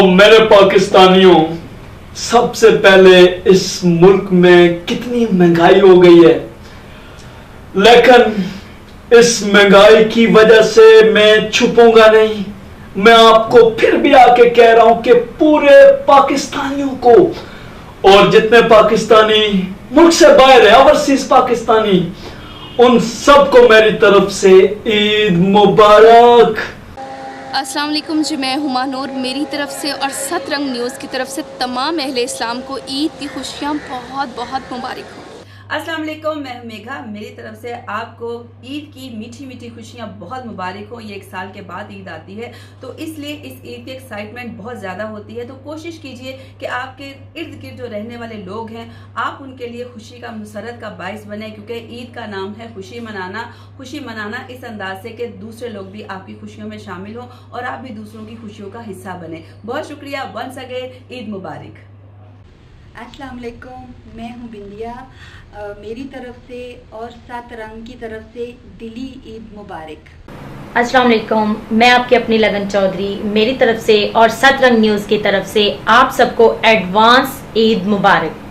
और मेरे पाकिस्तानियों, सबसे पहले इस मुल्क में कितनी महंगाई हो गई है, लेकिन इस महंगाई की वजह से मैं छुपूंगा नहीं। मैं आपको फिर भी आके कह रहा हूं कि पूरे पाकिस्तानियों को और जितने पाकिस्तानी मुल्क से बाहर है, ओवरसीज पाकिस्तानी, उन सबको मेरी तरफ से ईद मुबारक। अस्सलाम वालेकुम जी, मैं हुमा नूर मेरी तरफ से और सतरंग न्यूज़ की तरफ से तमाम अहले इस्लाम को ईद की खुशियाँ बहुत बहुत मुबारक हो। अस्सलाम वालेकुम, मैं मेघा, मेरी तरफ से आपको ईद की मीठी मीठी खुशियाँ बहुत मुबारक हो। ये एक साल के बाद ईद आती है, तो इसलिए इस ईद की एक्साइटमेंट बहुत ज़्यादा होती है। तो कोशिश कीजिए कि आपके इर्द गिर्द जो रहने वाले लोग हैं, आप उनके लिए खुशी का मुसरत का बाइस बने, क्योंकि ईद का नाम है खुशी मनाना। खुशी मनाना इस अंदाज से कि दूसरे लोग भी आपकी खुशियों में शामिल हों और आप भी दूसरों की खुशियों का हिस्सा बने। बहुत शुक्रिया, वंस अगेन ईद मुबारक। अस्सलाम वालेकुम, मैं हूँ बिंदिया। मेरी तरफ से और सतरंग की तरफ से दिली ईद मुबारक। अस्सलाम वालेकुम, मैं आपकी अपनी लगन चौधरी, मेरी तरफ से और सतरंग न्यूज़ की तरफ से आप सबको एडवांस ईद मुबारक।